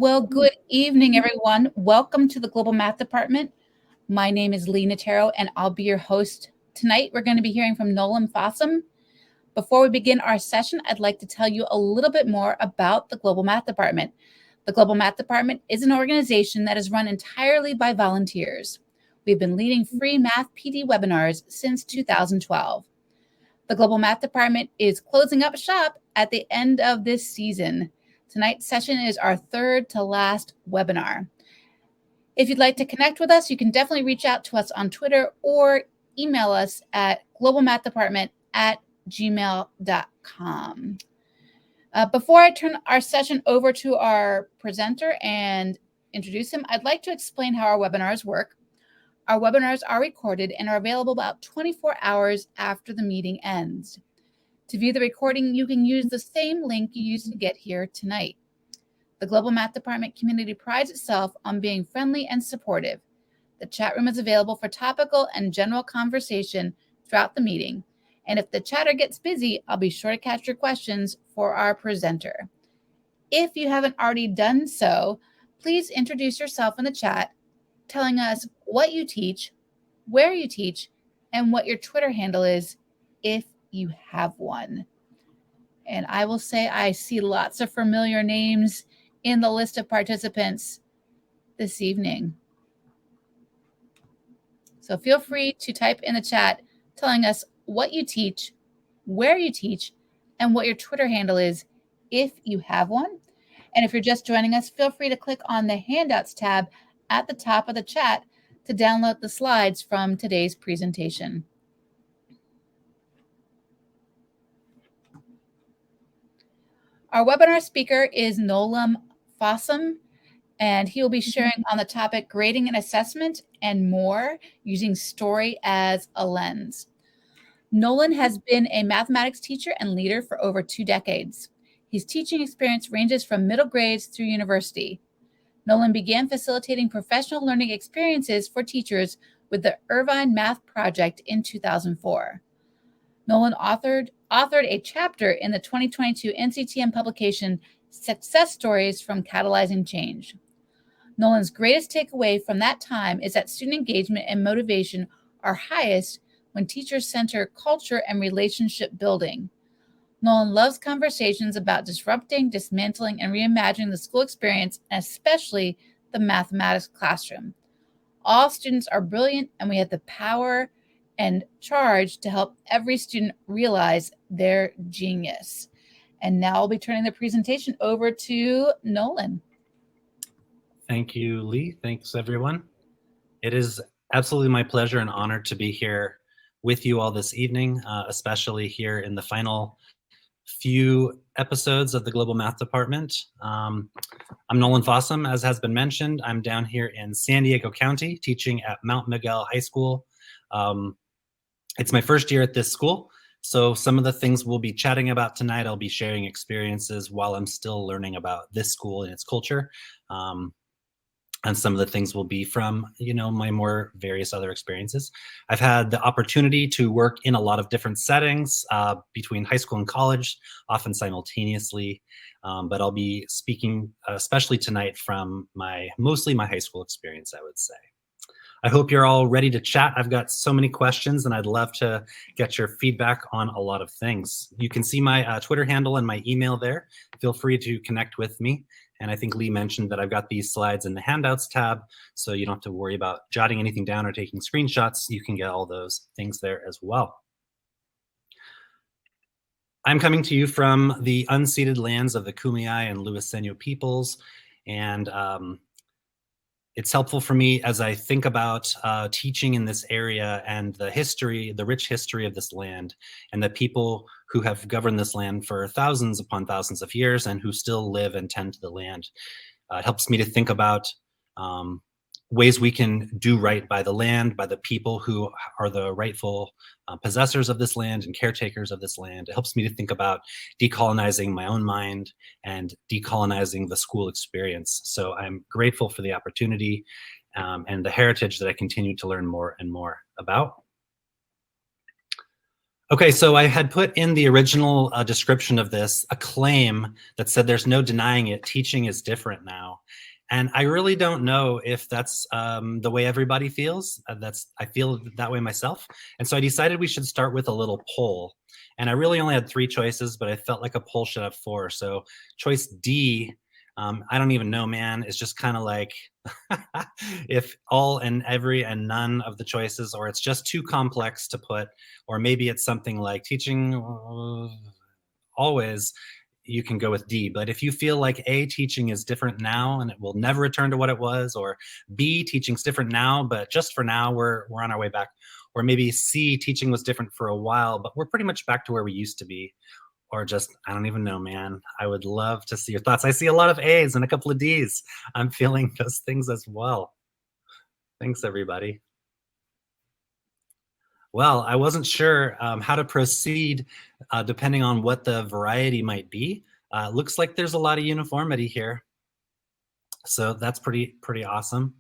Well, good evening, everyone. Welcome to the Global Math Department. My name is Lee Natero, and I'll be your host tonight. We're going to be hearing from Nolan Fossum. Before we begin our session, I'd like to tell you a little bit more about the Global Math Department. The Global Math Department is an organization that is run entirely by volunteers. We've been leading free math PD webinars since 2012. The Global Math Department is closing up shop at the end of this season. Tonight's session is our third to last webinar. If you'd like to connect with us, you can definitely reach out to us on Twitter or email us at globalmathdepartment@gmail.com. Before I turn our session over to our presenter and introduce him, I'd like to explain how our webinars work. Our webinars are recorded and are available about 24 hours after the meeting ends. To view the recording, you can use the same link you used to get here tonight. The Global Math Department community prides itself on being friendly and supportive. The chat room is available for topical and general conversation throughout the meeting. And if the chatter gets busy, I'll be sure to catch your questions for our presenter. If you haven't already done so, please introduce yourself in the chat, telling us what you teach, where you teach, and what your Twitter handle is, if you have one. And I will say I see lots of familiar names in the list of participants this evening. So feel free to type in the chat telling us what you teach, where you teach, and what your Twitter handle is, if you have one. And if you're just joining us, feel free to click on the handouts tab at the top of the chat to download the slides from today's presentation. Our webinar speaker is Nolan Fossum, and he will be sharing on the topic grading and assessment and more using story as a lens. Nolan has been a mathematics teacher and leader for over 2 decades. His teaching experience ranges from middle grades through university. Nolan began facilitating professional learning experiences for teachers with the Irvine Math Project in 2004. Nolan authored a chapter in the 2022 NCTM publication, Success Stories from Catalyzing Change. Nolan's greatest takeaway from that time is that student engagement and motivation are highest when teachers center culture and relationship building. Nolan loves conversations about disrupting, dismantling, and reimagining the school experience, and especially the mathematics classroom. All students are brilliant, and we have the power and charge to help every student realize their genius. And now I'll be turning the presentation over to Nolan. Thank you, Lee. Thanks, everyone. It is absolutely my pleasure and honor to be here with you all this evening, especially here in the final few episodes of the Global Math Department. I'm Nolan Fossum, as has been mentioned. I'm down here in San Diego County teaching at Mount Miguel High School. It's my first year at this school, so some of the things we'll be chatting about tonight, I'll be sharing experiences while I'm still learning about this school and its culture. And some of the things will be from, my more various other experiences. I've had the opportunity to work in a lot of different settings between high school and college, often simultaneously. But I'll be speaking, especially tonight, from mostly my high school experience, I would say. I hope you're all ready to chat. I've got so many questions and I'd love to get your feedback on a lot of things. You can see my Twitter handle and my email there. Feel free to connect with me. And I think Lee mentioned that I've got these slides in the handouts tab, so you don't have to worry about jotting anything down or taking screenshots. You can get all those things there as well. I'm coming to you from the unceded lands of the Kumeyaay and Luiseno peoples, and it's helpful for me as I think about teaching in this area and the rich history of this land, and the people who have governed this land for thousands upon thousands of years and who still live and tend to the land. It helps me to think about ways we can do right by the land, by the people who are the rightful possessors of this land and caretakers of this land. It helps me to think about decolonizing my own mind and decolonizing the school experience. So I'm grateful for the opportunity and the heritage that I continue to learn more and more about. Okay, so I had put in the original description of this a claim that said there's no denying it, teaching is different now. And I really don't know if that's the way everybody feels. I feel that way myself. And so I decided we should start with a little poll. And I really only had 3 choices, but I felt like a poll should have 4. So choice D, I don't even know, man. It's just kind of like if all and every and none of the choices, or it's just too complex to put, or maybe it's something like teaching always, you can go with D. But if you feel like A, teaching is different now and it will never return to what it was, or B, teaching's different now, but just for now, we're on our way back. Or maybe C, teaching was different for a while, but we're pretty much back to where we used to be. Or just, I don't even know, man. I would love to see your thoughts. I see a lot of A's and a couple of D's. I'm feeling those things as well. Thanks, everybody. Well, I wasn't sure how to proceed depending on what the variety might be. Looks like there's a lot of uniformity here. So that's pretty awesome.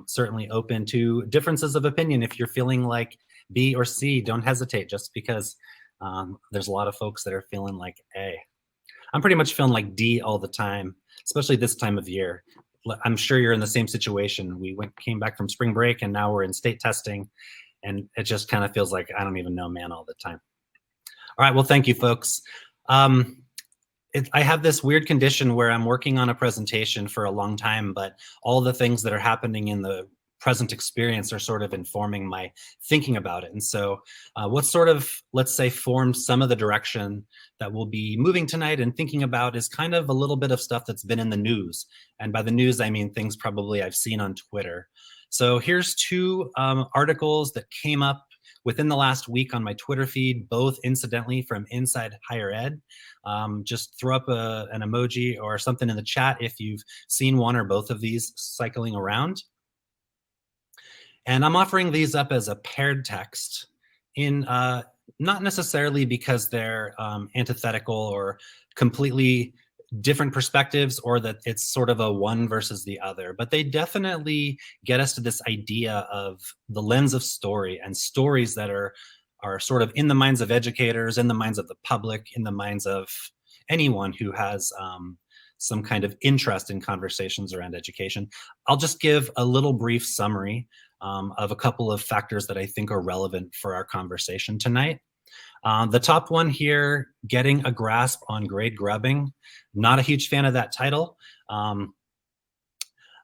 Certainly open to differences of opinion. If you're feeling like B or C, don't hesitate, just because there's a lot of folks that are feeling like A. I'm pretty much feeling like D all the time, especially this time of year. I'm sure you're in the same situation. We came back from spring break and now we're in state testing, and it just kind of feels like I don't even know, man, all the time. All right, well, thank you, folks. I have this weird condition where I'm working on a presentation for a long time, but all the things that are happening in the present experience are sort of informing my thinking about it. And so what sort of, let's say, formed some of the direction that we'll be moving tonight and thinking about is kind of a little bit of stuff that's been in the news. And by the news, I mean things probably I've seen on Twitter. So here's 2 articles that came up within the last week on my Twitter feed, both incidentally from Inside Higher Ed. Just throw up an emoji or something in the chat if you've seen one or both of these cycling around. And I'm offering these up as a paired text in not necessarily because they're antithetical or completely different perspectives, or that it's sort of a one versus the other, but they definitely get us to this idea of the lens of story, and stories that are sort of in the minds of educators, in the minds of the public, in the minds of anyone who has some kind of interest in conversations around education. I'll just give a little brief summary of a couple of factors that I think are relevant for our conversation tonight. The top one here, getting a grasp on grade grubbing. Not a huge fan of that title.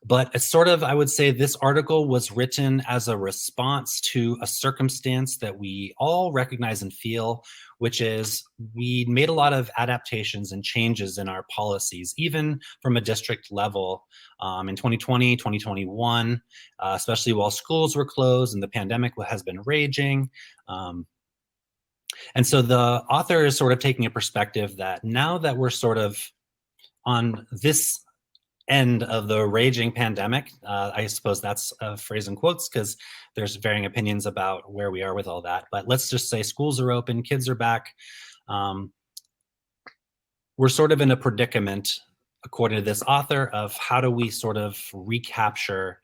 But it's sort of, I would say this article was written as a response to a circumstance that we all recognize and feel, which is we made a lot of adaptations and changes in our policies, even from a district level in 2020, 2021, especially while schools were closed and the pandemic has been raging. And so the author is sort of taking a perspective that now that we're sort of on this end of the raging pandemic, I suppose that's a phrase in quotes because there's varying opinions about where we are with all that. But let's just say schools are open, kids are back. We're sort of in a predicament, according to this author, of how do we sort of recapture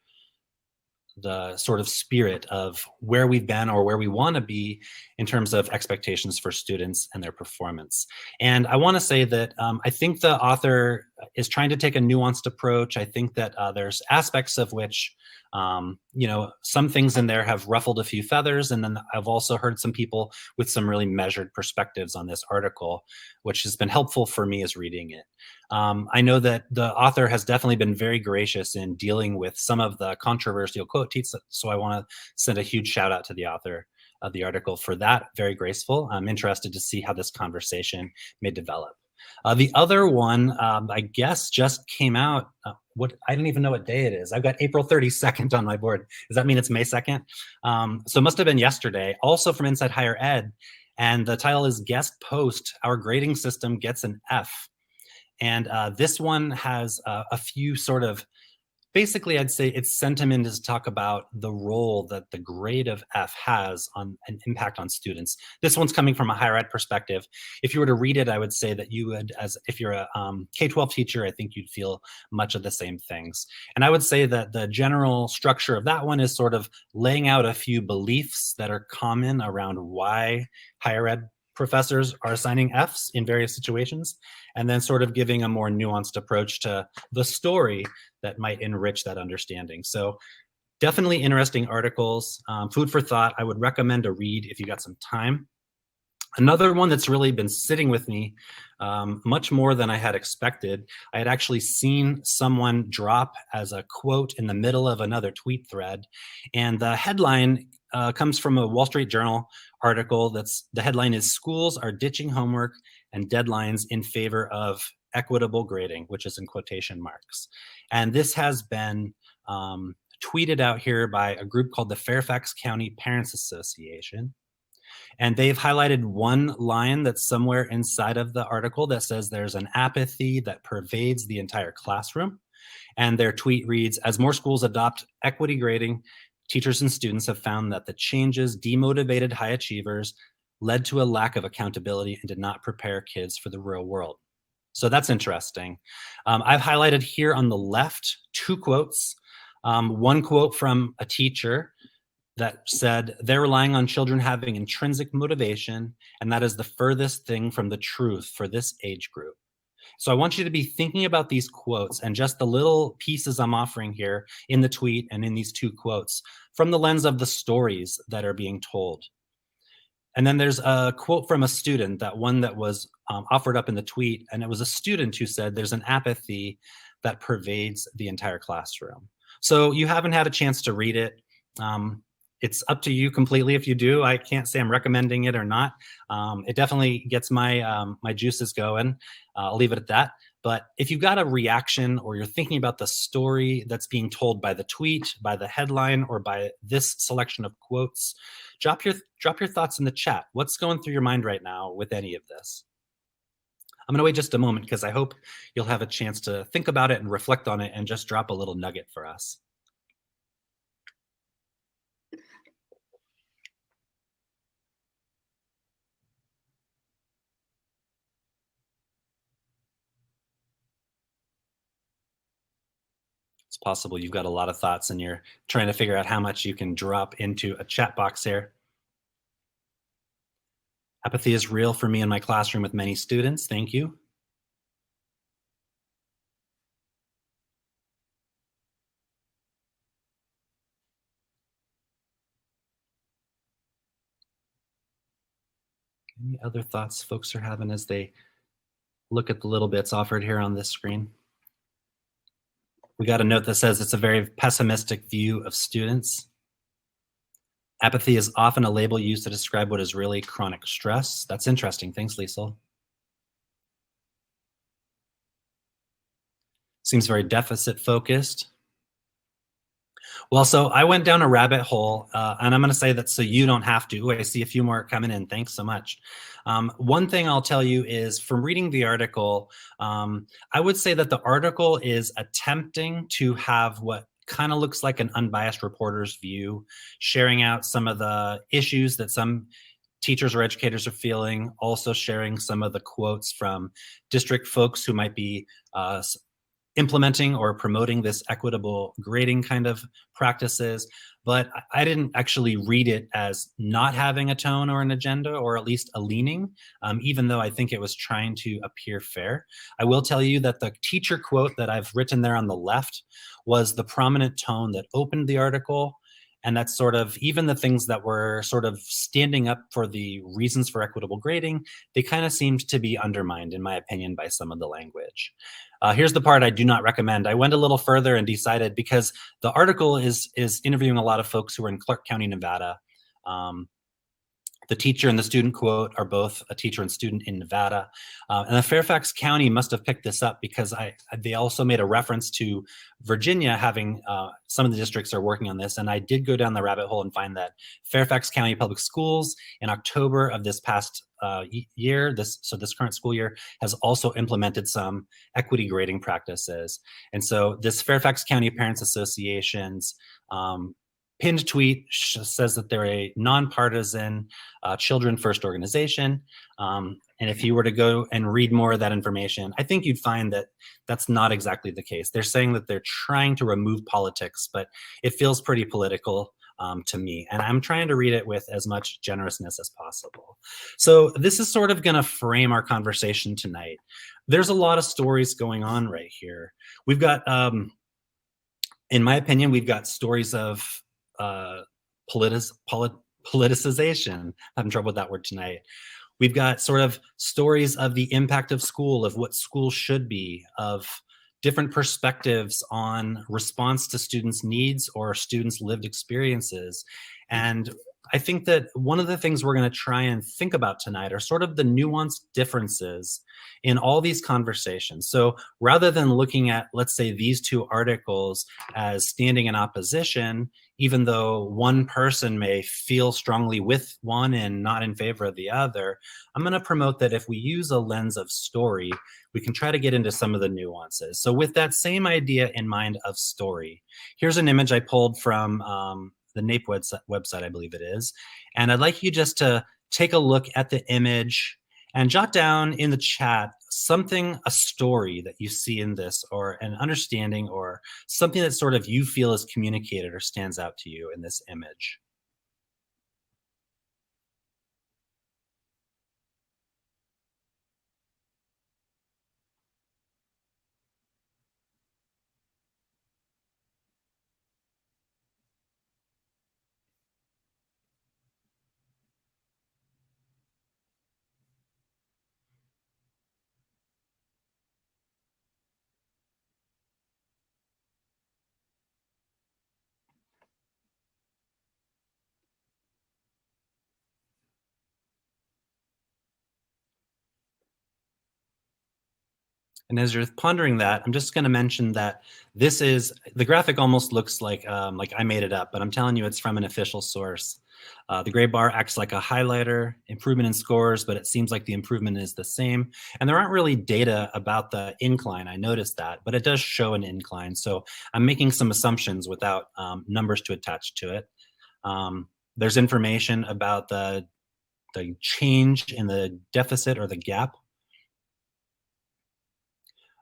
the sort of spirit of where we've been or where we want to be in terms of expectations for students and their performance. And I want to say that I think the author is trying to take a nuanced approach. I think that there's aspects of which, some things in there have ruffled a few feathers. And then I've also heard some people with some really measured perspectives on this article, which has been helpful for me as reading it. I know that the author has definitely been very gracious in dealing with some of the controversial quote tweets, so I want to send a huge shout out to the author of the article for that. Very graceful. I'm interested to see how this conversation may develop. The other one, I guess, just came out. I don't even know what day it is. I've got April 32nd on my board. Does that mean it's May 2nd? So it must have been yesterday. Also from Inside Higher Ed, and the title is Guest Post, Our Grading System Gets an F. And this one has a few sort of basically, I'd say its sentiment is to talk about the role that the grade of F has on an impact on students. This one's coming from a higher ed perspective. If you were to read it, I would say that you would, as if you're a K-12 teacher, I think you'd feel much of the same things. And I would say that the general structure of that one is sort of laying out a few beliefs that are common around why higher ed professors are assigning Fs in various situations, and then sort of giving a more nuanced approach to the story that might enrich that understanding. So definitely interesting articles, food for thought. I would recommend a read if you got some time. Another one that's really been sitting with me much more than I had expected. I had actually seen someone drop as a quote in the middle of another tweet thread. And the headline comes from a Wall Street Journal article. The headline is "Schools are ditching homework and deadlines in favor of equitable grading," which is in quotation marks. And this has been tweeted out here by a group called the Fairfax County Parents Association. And they've highlighted one line that's somewhere inside of the article that says there's an apathy that pervades the entire classroom. And their tweet reads, "As more schools adopt equity grading, teachers and students have found that the changes demotivated high achievers, led to a lack of accountability, and did not prepare kids for the real world." So that's interesting. I've highlighted here on the left two quotes. One quote from a teacher that said, "They're relying on children having intrinsic motivation, and that is the furthest thing from the truth for this age group." So I want you to be thinking about these quotes and just the little pieces I'm offering here in the tweet and in these two quotes from the lens of the stories that are being told. And then there's a quote from a student, that one that was offered up in the tweet, and it was a student who said, "There's an apathy that pervades the entire classroom." So you haven't had a chance to read it. It's up to you completely if you do. I can't say I'm recommending it or not. It definitely gets my juices going. I'll leave it at that. But if you've got a reaction or you're thinking about the story that's being told by the tweet, by the headline, or by this selection of quotes, drop your thoughts in the chat. What's going through your mind right now with any of this? I'm going to wait just a moment because I hope you'll have a chance to think about it and reflect on it and just drop a little nugget for us. It's possible you've got a lot of thoughts and you're trying to figure out how much you can drop into a chat box here. Apathy is real for me in my classroom with many students. Thank you. Any other thoughts folks are having as they look at the little bits offered here on this screen? We got a note that says it's a very pessimistic view of students. Apathy is often a label used to describe what is really chronic stress. That's interesting. Thanks, Liesel. Seems very deficit focused. Well, so I went down a rabbit hole, and I'm going to say that so you don't have to. I see a few more coming in. Thanks so much. One thing I'll tell you is from reading the article, I would say that the article is attempting to have what kind of looks like an unbiased reporter's view, sharing out some of the issues that some teachers or educators are feeling, also sharing some of the quotes from district folks who might be implementing or promoting this equitable grading kind of practices. But I didn't actually read it as not having a tone or an agenda, or at least a leaning, even though I think it was trying to appear fair. I will tell you that the teacher quote that I've written there on the left was the prominent tone that opened the article. And that's sort of, even the things that were sort of standing up for the reasons for equitable grading, they kind of seemed to be undermined, in my opinion, by some of the language. Here's the part I do not recommend. I went a little further and decided, because the article is interviewing a lot of folks who are in Clark County, Nevada, The teacher and the student quote are both a teacher and student in Nevada. And the Fairfax County must have picked this up because they also made a reference to Virginia having, some of the districts are working on this. And I did go down the rabbit hole and find that Fairfax County Public Schools in October of this past year, this current school year, has also implemented some equity grading practices. And so this Fairfax County Parents Association's pinned tweet says that they're a nonpartisan children first organization. And if you were to go and read more of that information, I think you'd find that that's not exactly the case. They're saying that they're trying to remove politics, but it feels pretty political to me. And I'm trying to read it with as much generousness as possible. So this is sort of going to frame our conversation tonight. There's a lot of stories going on right here. We've got, in my opinion, we've got stories of politicization. I'm having trouble with that word tonight. We've got sort of stories of the impact of school, of what school should be, of different perspectives on response to students' needs or students' lived experiences. And I think that one of the things we're going to try and think about tonight are sort of the nuanced differences in all these conversations. So rather than looking at, let's say, these two articles as standing in opposition, even though one person may feel strongly with one and not in favor of the other, I'm going to promote that if we use a lens of story, we can try to get into some of the nuances. So with that same idea in mind of story, here's an image I pulled from the NAPE website, I believe it is. And I'd like you just to take a look at the image and jot down in the chat a story that you see in this, or an understanding, or something that sort of you feel is communicated or stands out to you in this image. And as you're pondering that, I'm just going to mention that the graphic almost looks like I made it up, but I'm telling you it's from an official source. The gray bar acts like a highlighter, improvement in scores, but it seems like the improvement is the same. And there aren't really data about the incline. I noticed that, but it does show an incline. So I'm making some assumptions without numbers to attach to it. There's information about the change in the deficit or the gap.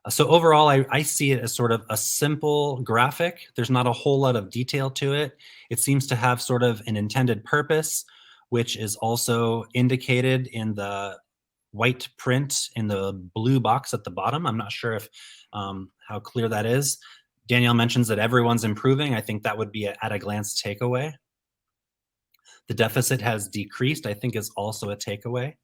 So overall, I see it as sort of a simple graphic. There's not a whole lot of detail to it. It seems to have sort of an intended purpose, which is also indicated in the white print in the blue box at the bottom. I'm not sure if how clear that is. Danielle mentions that everyone's improving. I think that would be at a glance takeaway. The deficit has decreased, I think, is also a takeaway.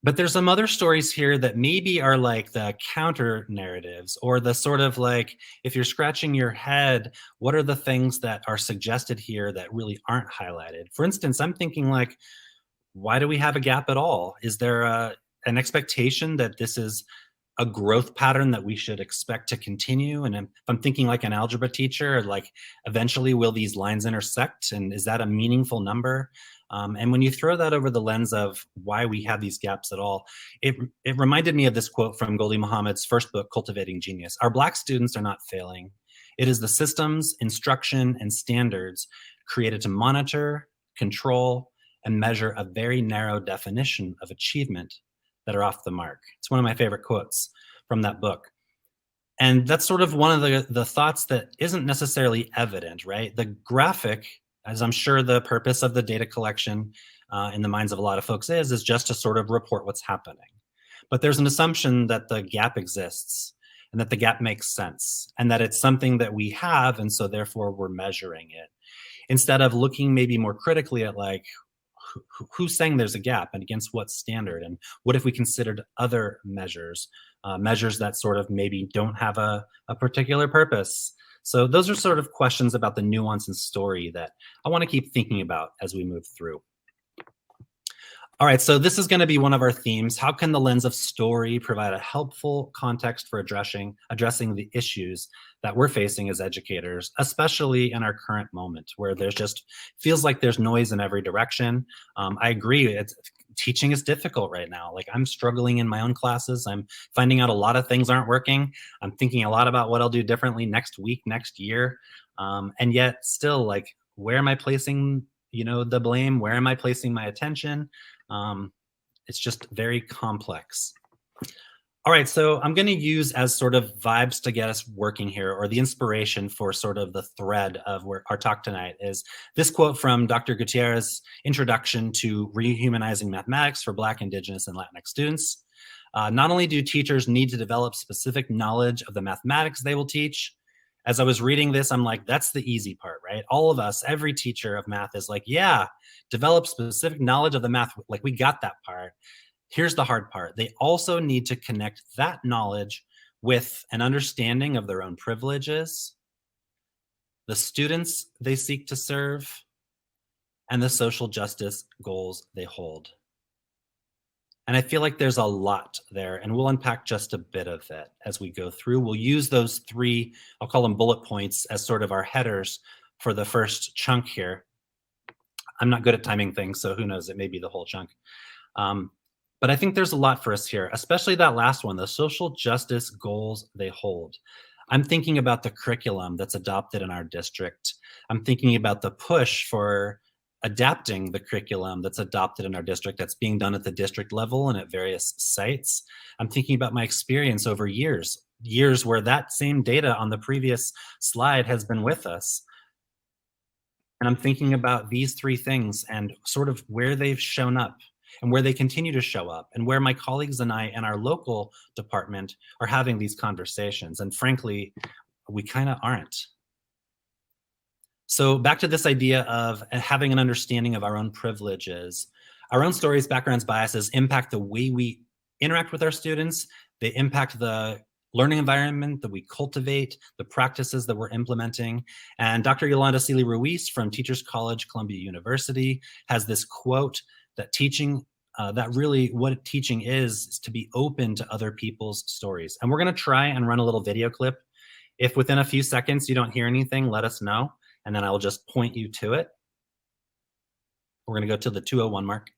But there's some other stories here that maybe are like the counter narratives, or the sort of like, if you're scratching your head, what are the things that are suggested here that really aren't highlighted? For instance, I'm thinking like, why do we have a gap at all? Is there an expectation that this is a growth pattern that we should expect to continue? And if I'm thinking like an algebra teacher, like eventually will these lines intersect? And is that a meaningful number? And when you throw that over the lens of why we have these gaps at all, it reminded me of this quote from Gholdy Muhammad's first book, Cultivating Genius. Our Black students are not failing. It is the systems, instruction, and standards created to monitor, control, and measure a very narrow definition of achievement that are off the mark. It's one of my favorite quotes from that book. And that's sort of one of the thoughts that isn't necessarily evident, right? The graphic, as I'm sure the purpose of the data collection in the minds of a lot of folks is just to sort of report what's happening. But there's an assumption that the gap exists and that the gap makes sense and that it's something that we have, and so therefore we're measuring it. Instead of looking maybe more critically at like, who's saying there's a gap and against what standard? And what if we considered other measures, measures that sort of maybe don't have a particular purpose? So those are sort of questions about the nuance and story that I want to keep thinking about as we move through. All right, so this is going to be one of our themes. How can the lens of story provide a helpful context for addressing the issues that we're facing as educators, especially in our current moment where there's just feels like there's noise in every direction. I agree. Teaching is difficult right now. Like, I'm struggling in my own classes. I'm finding out a lot of things aren't working. I'm thinking a lot about what I'll do differently next week, next year. And yet still, like, where am I placing, the blame? Where am I placing my attention? It's just very complex. All right, so I'm going to use as sort of vibes to get us working here, or the inspiration for sort of the thread of our talk tonight, is this quote from Dr. Gutierrez's Introduction to Rehumanizing Mathematics for Black, Indigenous, and Latinx Students. Not only do teachers need to develop specific knowledge of the mathematics they will teach, as I was reading this, I'm like, that's the easy part, right? All of us, every teacher of math is like, yeah, develop specific knowledge of the math. Like, we got that part. Here's the hard part. They also need to connect that knowledge with an understanding of their own privileges, the students they seek to serve, and the social justice goals they hold. And I feel like there's a lot there, and we'll unpack just a bit of it as we go through. We'll use those three, I'll call them bullet points, as sort of our headers for the first chunk here. I'm not good at timing things, so who knows, it may be the whole chunk. But I think there's a lot for us here, especially that last one, the social justice goals they hold. I'm thinking about the curriculum that's adopted in our district. I'm thinking about the push for adapting the curriculum that's adopted in our district, that's being done at the district level and at various sites. I'm thinking about my experience over years where that same data on the previous slide has been with us. And I'm thinking about these three things and sort of where they've shown up and where they continue to show up, and where my colleagues and I and our local department are having these conversations. And frankly, we kind of aren't. So back to this idea of having an understanding of our own privileges. Our own stories, backgrounds, biases impact the way we interact with our students. They impact the learning environment that we cultivate, the practices that we're implementing. And Dr. Yolanda Seeley Ruiz from Teachers College, Columbia University, has this quote that what teaching is to be open to other people's stories. And we're going to try and run a little video clip. If within a few seconds you don't hear anything, let us know, and then I'll just point you to it. We're going to go to the 2:01 mark.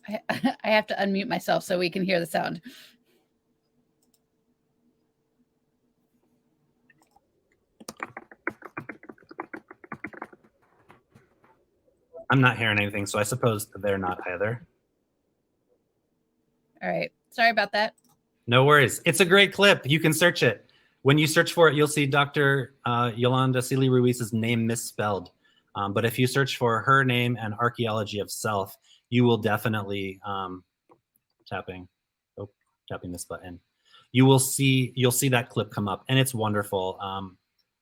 I have to unmute myself so we can hear the sound. I'm not hearing anything, so I suppose they're not either. All right. Sorry about that. No worries. It's a great clip. You can search it. When you search for it, you'll see Dr. Yolanda Seeley Ruiz's name misspelled. But if you search for her name and archaeology of self, you will definitely tapping this button. You'll see that clip come up, and it's wonderful.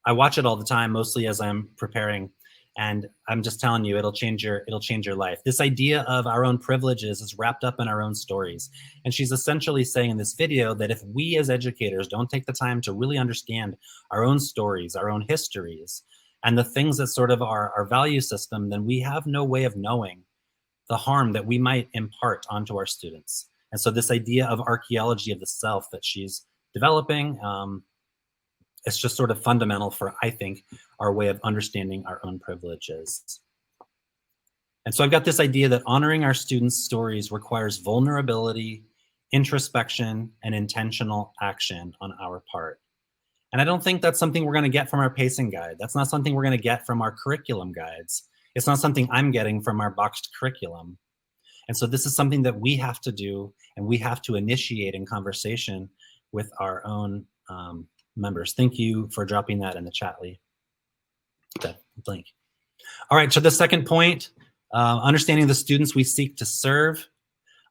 I watch it all the time, mostly as I'm preparing, and I'm just telling you, it'll change your life. This idea of our own privileges is wrapped up in our own stories. And she's essentially saying in this video that if we as educators don't take the time to really understand our own stories, our own histories, and the things that sort of are our value system, then we have no way of knowing the harm that we might impart onto our students. And so this idea of archaeology of the self that she's developing, it's just sort of fundamental for, I think, our way of understanding our own privileges. And so I've got this idea that honoring our students' stories requires vulnerability, introspection, and intentional action on our part. And I don't think that's something we're going to get from our pacing guide. That's not something we're going to get from our curriculum guides. It's not something I'm getting from our boxed curriculum. And so this is something that we have to do, and we have to initiate in conversation with our own members. Thank you for dropping that in the chat, Lee. That link. All right, so the second point, understanding the students we seek to serve.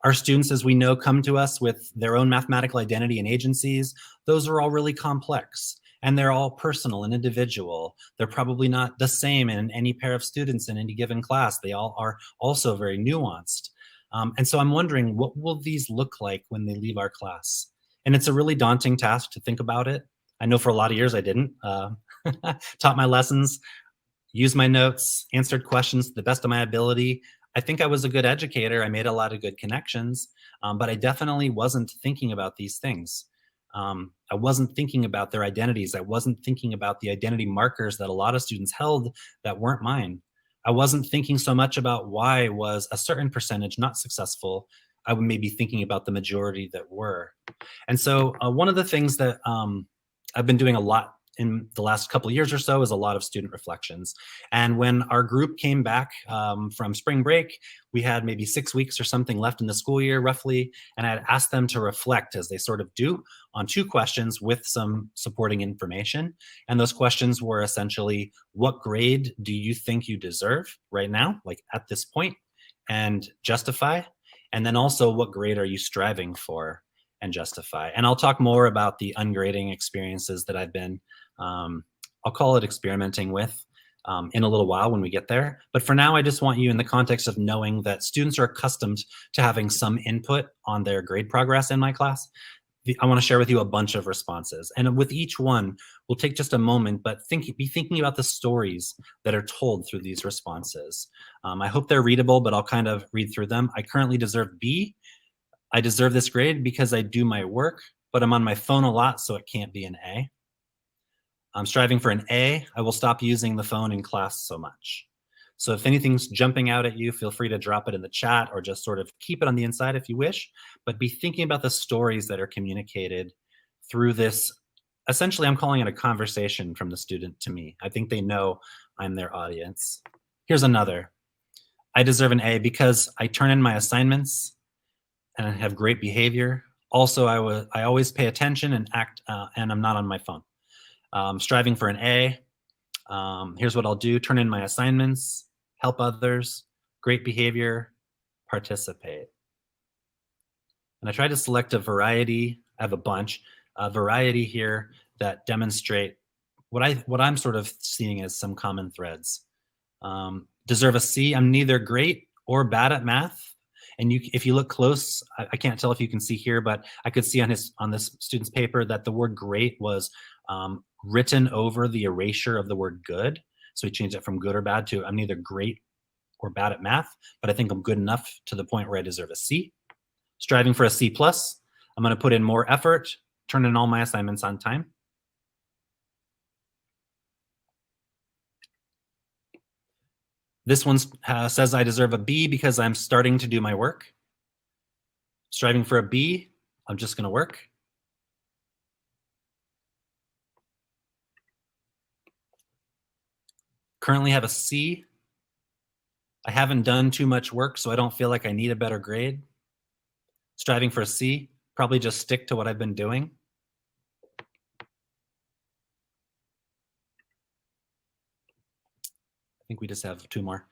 Our students, as we know, come to us with their own mathematical identity and agencies. Those are all really complex, and they're all personal and individual. They're probably not the same in any pair of students in any given class. They all are also very nuanced. And so I'm wondering, what will these look like when they leave our class? And it's a really daunting task to think about it. I know for a lot of years I didn't. Taught my lessons, used my notes, answered questions to the best of my ability. I think I was a good educator. I made a lot of good connections, but I definitely wasn't thinking about these things. I wasn't thinking about their identities. I wasn't thinking about the identity markers that a lot of students held that weren't mine. I wasn't thinking so much about why was a certain percentage not successful. I would maybe thinking about the majority that were. And so one of the things that I've been doing a lot in the last couple of years or so is a lot of student reflections. And when our group came back from spring break, we had maybe 6 weeks or something left in the school year roughly. And I had asked them to reflect, as they sort of do, on 2 questions with some supporting information. And those questions were essentially, what grade do you think you deserve right now, like at this point, and justify? And then also, what grade are you striving for and justify? And I'll talk more about the ungrading experiences that I've been, I'll call it experimenting with in a little while when we get there. But for now, I just want you in the context of knowing that students are accustomed to having some input on their grade progress in my class. I want to share with you a bunch of responses. And with each one, we'll take just a moment, but be thinking about the stories that are told through these responses. I hope they're readable, but I'll kind of read through them. I currently deserve B. I deserve this grade because I do my work, but I'm on my phone a lot, so it can't be an A. I'm striving for an A. I will stop using the phone in class so much. So if anything's jumping out at you, feel free to drop it in the chat or just sort of keep it on the inside if you wish, but be thinking about the stories that are communicated through this. Essentially, I'm calling it a conversation from the student to me. I think they know I'm their audience. Here's another. I deserve an A because I turn in my assignments and I have great behavior. Also, I always pay attention and act, and I'm not on my phone. Striving for an A. Here's what I'll do. Turn in my assignments, help others, great behavior, participate. And I try to select a variety. I have a bunch, a variety here that demonstrate what I'm sort of seeing as some common threads. Deserve a C. I'm neither great or bad at math. And if you look close, I can't tell if you can see here, but I could see on this student's paper that the word great was written over the erasure of the word good. So he changed it from good or bad to I'm neither great or bad at math, but I think I'm good enough to the point where I deserve a C. Striving for a C+. I'm going to put in more effort, turn in all my assignments on time. This one says I deserve a B because I'm starting to do my work. Striving for a B, I'm just going to work. Currently have a C. I haven't done too much work, so I don't feel like I need a better grade. Striving for a C, probably just stick to what I've been doing. I think we just have 2 more.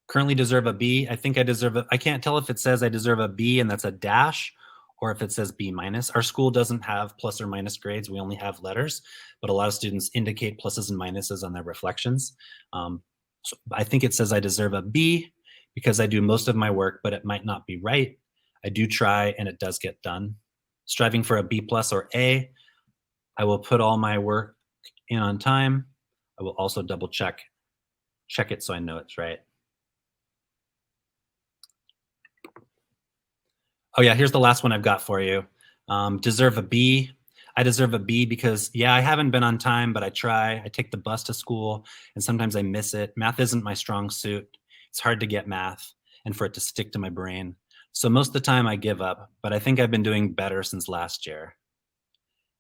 Currently deserve a B. I think I deserve I can't tell if it says I deserve a B and that's a dash or if it says B minus. Our school doesn't have plus or minus grades. We only have letters, but a lot of students indicate pluses and minuses on their reflections. So I think it says I deserve a B because I do most of my work, but it might not be right. I do try and it does get done. Striving for a B plus or A. I will put all my work in on time. I will also double check it so I know it's right. Oh yeah, here's the last one I've got for you. Deserve a B. I deserve a B because, yeah, I haven't been on time, but I try. I take the bus to school, and sometimes I miss it. Math isn't my strong suit. It's hard to get math and for it to stick to my brain. So most of the time I give up, but I think I've been doing better since last year.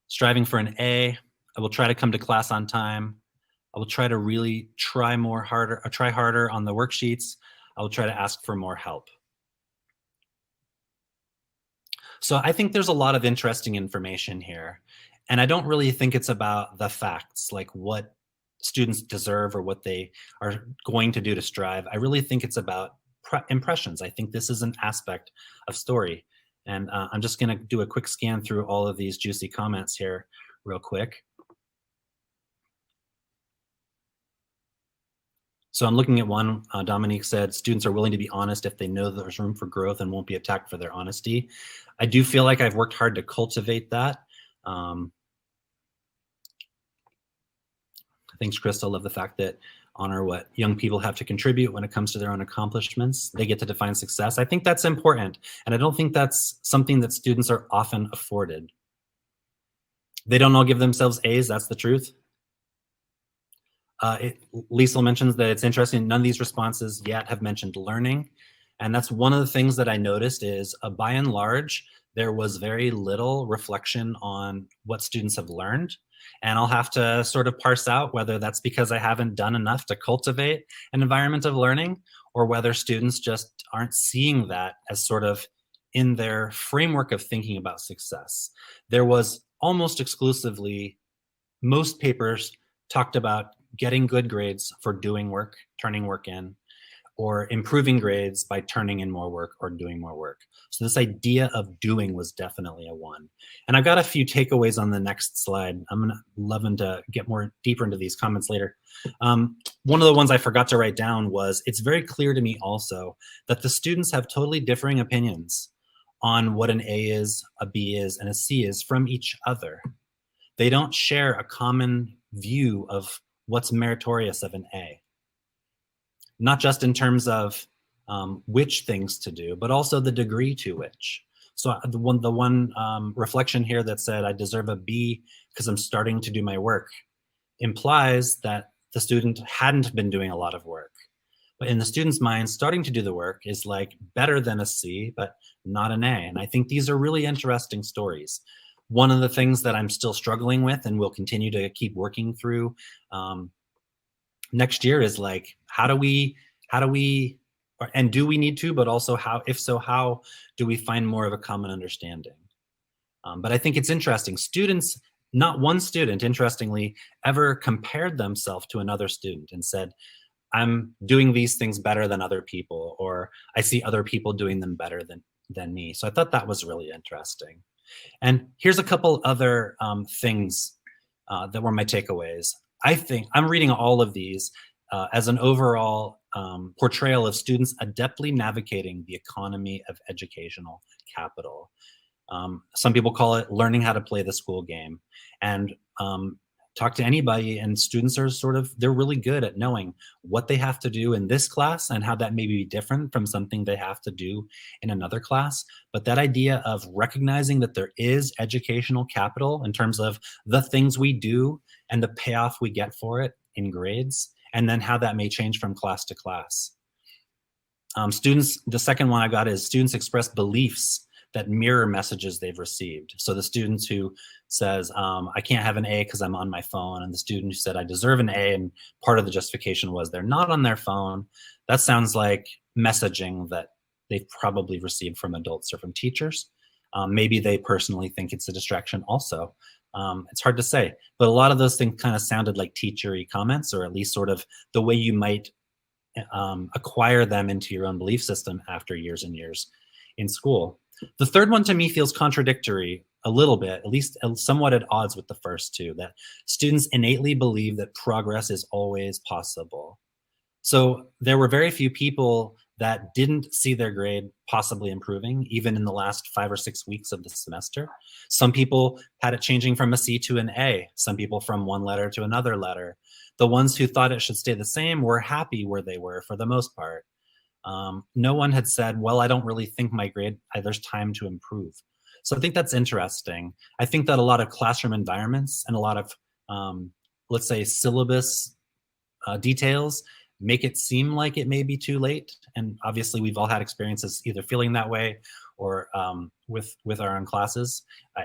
Striving for an A. I will try to come to class on time. I will try to really try harder on the worksheets. I will try to ask for more help. So I think there's a lot of interesting information here. And I don't really think it's about the facts, like what students deserve or what they are going to do to strive. I really think it's about impressions. I think this is an aspect of story. And I'm just going to do a quick scan through all of these juicy comments here real quick. So I'm looking at one. Dominique said, students are willing to be honest if they know there's room for growth and won't be attacked for their honesty. I do feel like I've worked hard to cultivate that. Thanks, Krista. I love the fact that honor what young people have to contribute when it comes to their own accomplishments. They get to define success. I think that's important, and I don't think that's something that students are often afforded. They don't all give themselves A's, that's the truth. Liesl mentions that it's interesting, none of these responses yet have mentioned learning. And that's one of the things that I noticed is by and large, there was very little reflection on what students have learned. And I'll have to sort of parse out whether that's because I haven't done enough to cultivate an environment of learning, or whether students just aren't seeing that as sort of in their framework of thinking about success. There was almost exclusively, most papers talked about getting good grades for doing work, turning work in, or improving grades by turning in more work or doing more work. So this idea of doing was definitely a one. And I've got a few takeaways on the next slide. I'm gonna love to get more deeper into these comments later. One of the ones I forgot to write down was, it's very clear to me also that the students have totally differing opinions on what an A is, a B is, and a C is from each other. They don't share a common view of what's meritorious of an A. Not just in terms of which things to do, but also the degree to which. So the one reflection here that said I deserve a B because I'm starting to do my work implies that the student hadn't been doing a lot of work. But in the student's mind, starting to do the work is like better than a C, but not an A. And I think these are really interesting stories. One of the things that I'm still struggling with and will continue to keep working through next year is like, how do we, and do we need to, but also how, if so, how do we find more of a common understanding? But I think it's interesting. Students, not one student, interestingly, ever compared themselves to another student and said, I'm doing these things better than other people, or I see other people doing them better than me. So I thought that was really interesting. And here's a couple other things that were my takeaways. I think I'm reading all of these as an overall portrayal of students adeptly navigating the economy of educational capital. Some people call it learning how to play the school game. And talk to anybody, and students are they're really good at knowing what they have to do in this class and how that may be different from something they have to do in another class. But that idea of recognizing that there is educational capital in terms of the things we do and the payoff we get for it in grades, and then how that may change from class to class. Students, the second one I got is students express beliefs that mirror messages they've received. So the students who says, I can't have an A because I'm on my phone, and the student who said, I deserve an A, and part of the justification was they're not on their phone. That sounds like messaging that they've probably received from adults or from teachers. Maybe they personally think it's a distraction also. It's hard to say, but a lot of those things kind of sounded like teacher-y comments, or at least sort of the way you might acquire them into your own belief system after years and years in school. The third one to me feels contradictory a little bit, at least somewhat at odds with the first two, that students innately believe that progress is always possible. So there were very few people that didn't see their grade possibly improving, even in the last 5 or 6 weeks of the semester. Some people had it changing from a C to an A, some people from one letter to another letter. The ones who thought it should stay the same were happy where they were for the most part. No one had said, well, I don't really think my grade, there's time to improve. So I think that's interesting. I think that a lot of classroom environments and a lot of, let's say, syllabus details make it seem like it may be too late. And obviously we've all had experiences either feeling that way or with our own classes.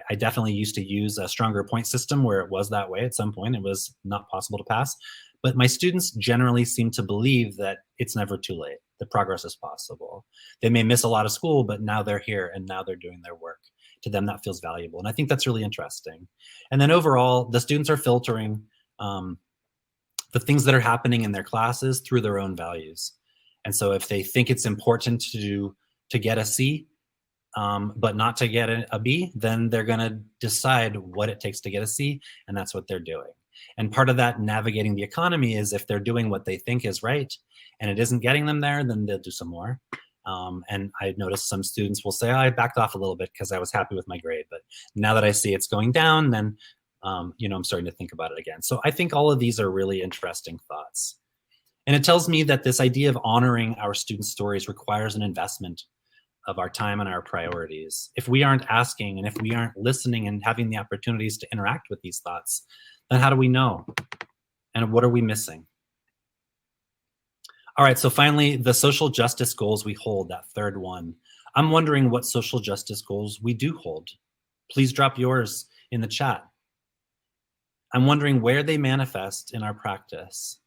I definitely used to use a stronger point system where it was that way at some point. It was not possible to pass. But my students generally seem to believe that it's never too late, that progress is possible. They may miss a lot of school, but now they're here and now they're doing their work. To them, that feels valuable. And I think that's really interesting. And then overall, the students are filtering the things that are happening in their classes through their own values. And so if they think it's important to get a C, but not to get a B, then they're gonna decide what it takes to get a C, and that's what they're doing. And part of that navigating the economy is if they're doing what they think is right and it isn't getting them there, then they'll do some more. And I noticed some students will say, oh, I backed off a little bit because I was happy with my grade, but now that I see it's going down, then I'm starting to think about it again. So I think all of these are really interesting thoughts. And it tells me that this idea of honoring our students' stories requires an investment of our time and our priorities. If we aren't asking and if we aren't listening and having the opportunities to interact with these thoughts, then how do we know? And what are we missing? All right, so finally, the social justice goals we hold, that third one. I'm wondering what social justice goals we do hold. Please drop yours in the chat. I'm wondering where they manifest in our practice.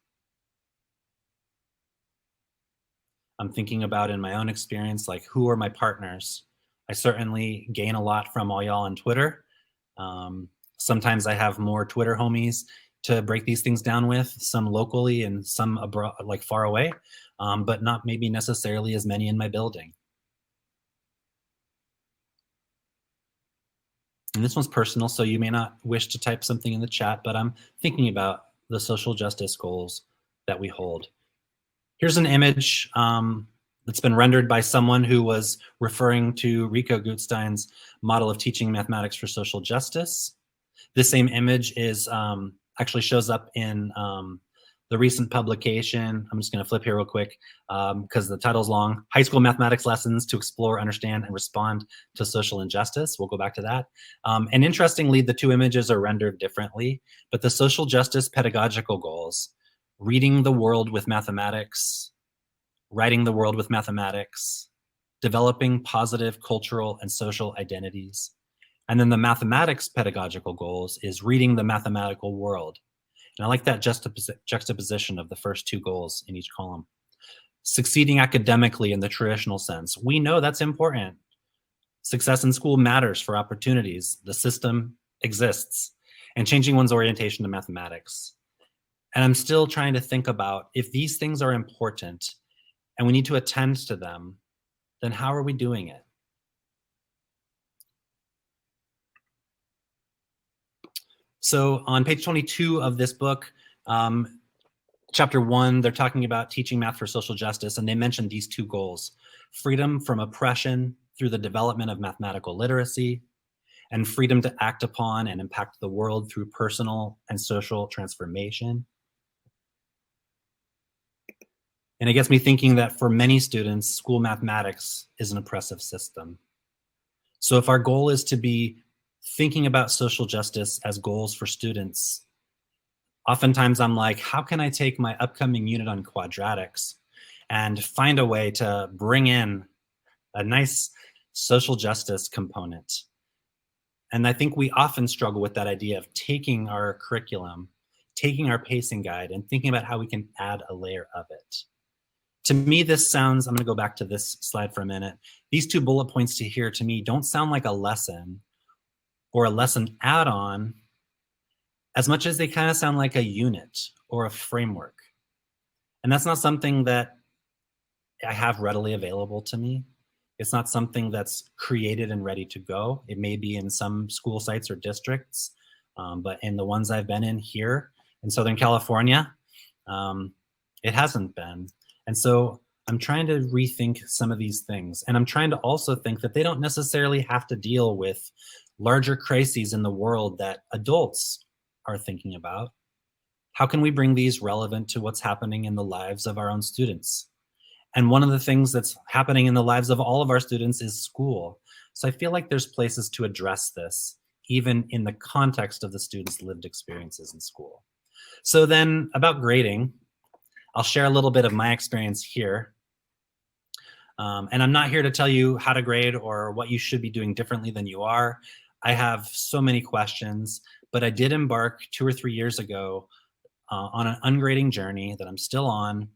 I'm thinking about in my own experience, like who are my partners? I certainly gain a lot from all y'all on Twitter. Sometimes I have more Twitter homies to break these things down with, some locally and some abroad, like far away, but not maybe necessarily as many in my building. And this one's personal, so you may not wish to type something in the chat, but I'm thinking about the social justice goals that we hold. Here's an image that's been rendered by someone who was referring to Rico Gutstein's model of teaching mathematics for social justice. This same image is actually shows up in the recent publication. I'm just going to flip here real quick because the title's long. High School Mathematics Lessons to Explore, Understand, and Respond to Social Injustice. We'll go back to that. And interestingly, the two images are rendered differently, but the social justice pedagogical goals, reading the world with mathematics, writing the world with mathematics, developing positive cultural and social identities. And then the mathematics pedagogical goals is reading the mathematical world. And I like that juxtaposition of the first two goals in each column. Succeeding academically in the traditional sense. We know that's important. Success in school matters for opportunities. The system exists. And changing one's orientation to mathematics. And I'm still trying to think about if these things are important and we need to attend to them, then how are we doing it? So on page 22 of this book, chapter 1, they're talking about teaching math for social justice, and they mention these two goals: freedom from oppression through the development of mathematical literacy, and freedom to act upon and impact the world through personal and social transformation. And it gets me thinking that for many students, school mathematics is an oppressive system. So if our goal is to be thinking about social justice as goals for students, oftentimes I'm like, how can I take my upcoming unit on quadratics and find a way to bring in a nice social justice component? And I think we often struggle with that idea of taking our curriculum, taking our pacing guide, and thinking about how we can add a layer of it. To me, this sounds, I'm going to go back to this slide for a minute. These two bullet points to here, to me, don't sound like a lesson or a lesson add-on as much as they kind of sound like a unit or a framework. And that's not something that I have readily available to me. It's not something that's created and ready to go. It may be in some school sites or districts, but in the ones I've been in here in Southern California, it hasn't been. And so I'm trying to rethink some of these things. And I'm trying to also think that they don't necessarily have to deal with larger crises in the world that adults are thinking about. How can we bring these relevant to what's happening in the lives of our own students? And one of the things that's happening in the lives of all of our students is school. So I feel like there's places to address this, even in the context of the students' lived experiences in school. So then about grading, I'll share a little bit of my experience here. And I'm not here to tell you how to grade or what you should be doing differently than you are. I have so many questions, but I did embark 2 or 3 years ago on an ungrading journey that I'm still on.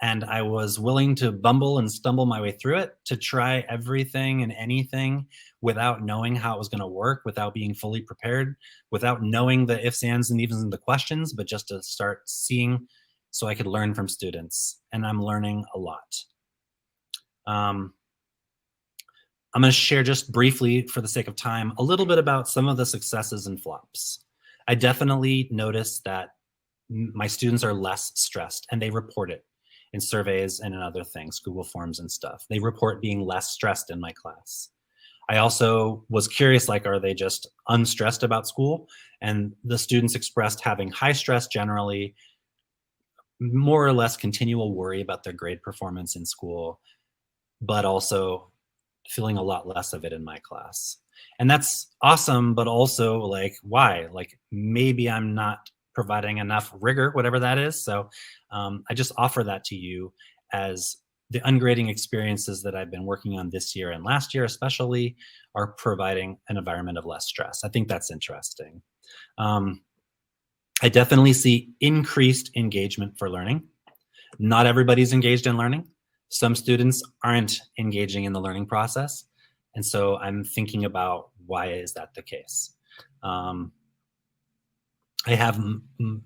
And I was willing to bumble and stumble my way through it, to try everything and anything without knowing how it was going to work, without being fully prepared, without knowing the ifs, ands, and evens in the questions, but just to start seeing so I could learn from students. And I'm learning a lot. I'm going to share just briefly, for the sake of time, a little bit about some of the successes and flops. I definitely noticed that my students are less stressed, and they report it in surveys and in other things, Google Forms and stuff. They report being less stressed in my class. I also was curious, like, are they just unstressed about school? And the students expressed having high stress generally, more or less continual worry about their grade performance in school, but also feeling a lot less of it in my class. And that's awesome, but also like, why? Like maybe I'm not providing enough rigor, whatever that is. So I just offer that to you as the ungrading experiences that I've been working on this year and last year especially are providing an environment of less stress. I think that's interesting. I definitely see increased engagement for learning. Not everybody's engaged in learning. Some students aren't engaging in the learning process. And so I'm thinking about why is that the case? I have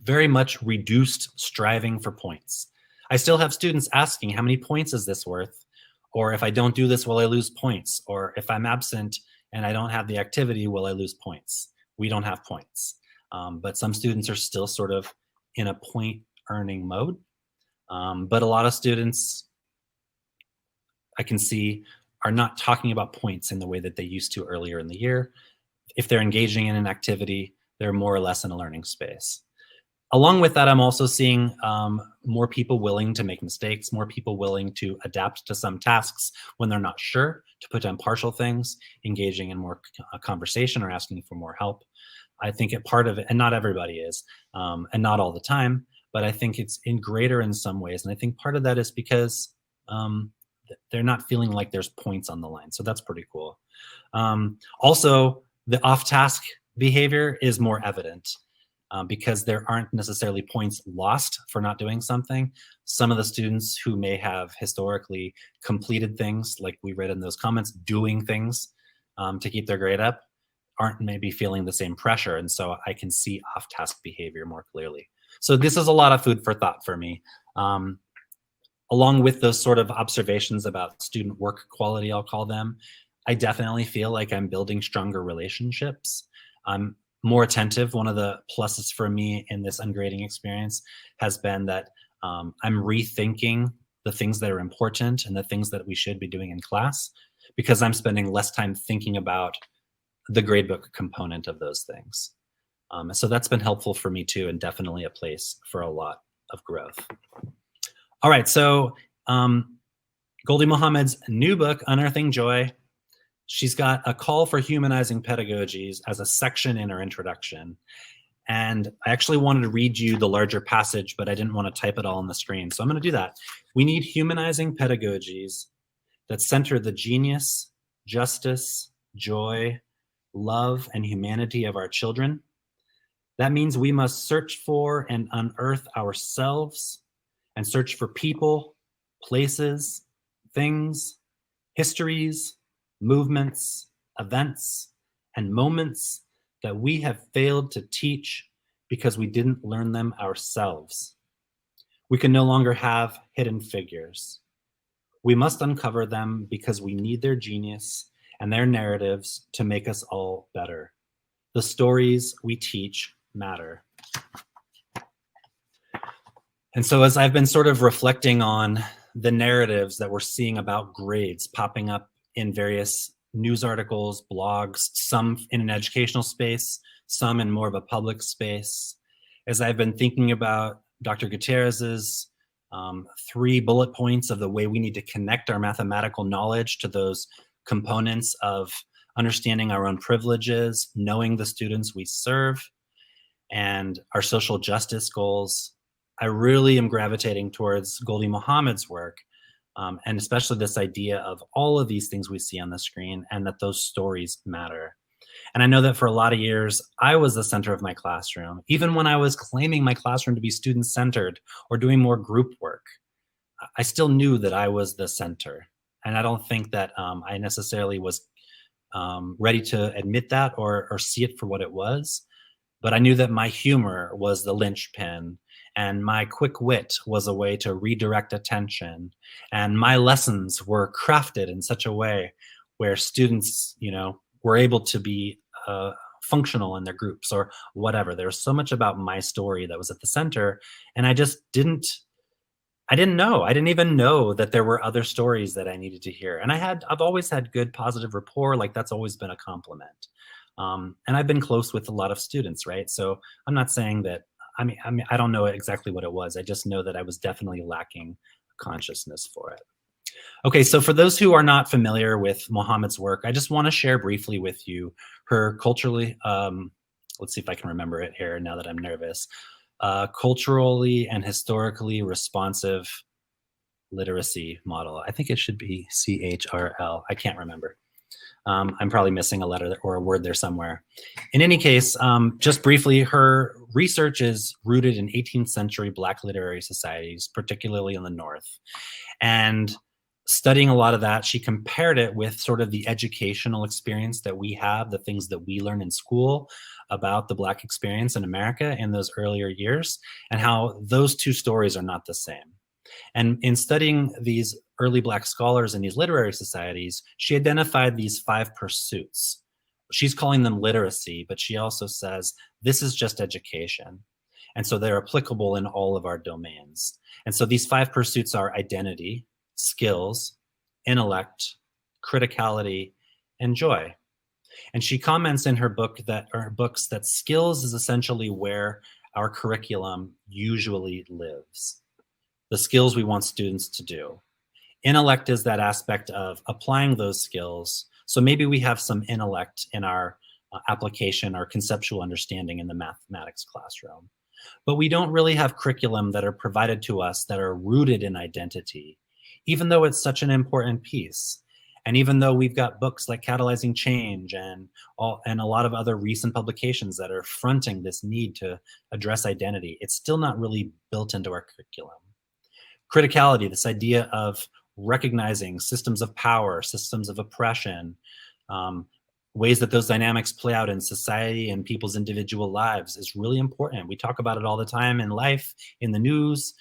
very much reduced striving for points. I still have students asking, how many points is this worth? Or if I don't do this, will I lose points? Or if I'm absent and I don't have the activity, will I lose points? We don't have points. But some students are still sort of in a point earning mode. But a lot of students I can see are not talking about points in the way that they used to earlier in the year. If they're engaging in an activity, they're more or less in a learning space. Along with that, I'm also seeing more people willing to make mistakes, more people willing to adapt to some tasks when they're not sure, to put down partial things, engaging in more conversation or asking for more help. I think part of it, and not everybody is, and not all the time, but I think it's greater in some ways. And I think part of that is because they're not feeling like there's points on the line. So that's pretty cool. Also, the off-task behavior is more evident because there aren't necessarily points lost for not doing something. Some of the students who may have historically completed things, like we read in those comments, doing things to keep their grade up, aren't maybe feeling the same pressure. And so I can see off-task behavior more clearly. So this is a lot of food for thought for me. Along with those sort of observations about student work quality, I'll call them, I definitely feel like I'm building stronger relationships. I'm more attentive. One of the pluses for me in this ungrading experience has been that I'm rethinking the things that are important and the things that we should be doing in class, because I'm spending less time thinking about the gradebook component of those things. So that's been helpful for me too, and definitely a place for a lot of growth. All right, so Goldie Mohammed's new book, Unearthing Joy, she's got a call for humanizing pedagogies as a section in her introduction. And I actually wanted to read you the larger passage, but I didn't want to type it all on the screen. So I'm going to do that. We need humanizing pedagogies that center the genius, justice, joy, love, and humanity of our children. That means we must search for and unearth ourselves and search for people, places, things, histories, movements, events, and moments that we have failed to teach because we didn't learn them ourselves. We can no longer have hidden figures. We must uncover them because we need their genius and their narratives to make us all better. The stories we teach matter. And so as I've been sort of reflecting on the narratives that we're seeing about grades popping up in various news articles, blogs, some in an educational space, some in more of a public space, as I've been thinking about Dr. Gutierrez's 3 bullet points of the way we need to connect our mathematical knowledge to those components of understanding our own privileges, knowing the students we serve, and our social justice goals, I really am gravitating towards Goldie Mohammed's work, and especially this idea of all of these things we see on the screen and that those stories matter. And I know that for a lot of years, I was the center of my classroom. Even when I was claiming my classroom to be student-centered or doing more group work, I still knew that I was the center. And I don't think that I necessarily was ready to admit that or see it for what it was. But I knew that my humor was the linchpin, and my quick wit was a way to redirect attention, and my lessons were crafted in such a way where students, were able to be functional in their groups or whatever. There was so much about my story that was at the center, and I just didn't know. I didn't even know that there were other stories that I needed to hear. And I've always had good positive rapport. Like that's always been a compliment. And I've been close with a lot of students, right? So I'm not saying that I don't know exactly what it was. I just know that I was definitely lacking consciousness for it. Okay, so for those who are not familiar with Mohammed's work, I just want to share briefly with you her culturally, let's see if I can remember it here now that I'm nervous, culturally and historically responsive literacy model. I think it should be CHRL. I can't remember. I'm probably missing a letter or a word there somewhere. In any case, just briefly, her research is rooted in 18th century Black literary societies, particularly in the North. And studying a lot of that, she compared it with sort of the educational experience that we have, the things that we learn in school about the Black experience in America in those earlier years, and how those two stories are not the same. And in studying these early Black scholars in these literary societies, she identified these 5 pursuits. She's calling them literacy, but she also says this is just education. And so they're applicable in all of our domains. And so these 5 pursuits are identity, skills, intellect, criticality, and joy. And she comments in her books that skills is essentially where our curriculum usually lives, the skills we want students to do. Intellect is that aspect of applying those skills. So maybe we have some intellect in our application or conceptual understanding in the mathematics classroom. But we don't really have curriculum that are provided to us that are rooted in identity, even though it's such an important piece. And even though we've got books like Catalyzing Change and a lot of other recent publications that are fronting this need to address identity, it's still not really built into our curriculum. Criticality, this idea of recognizing systems of power, systems of oppression, ways that those dynamics play out in society and people's individual lives is really important. We talk about it all the time in life, in the news,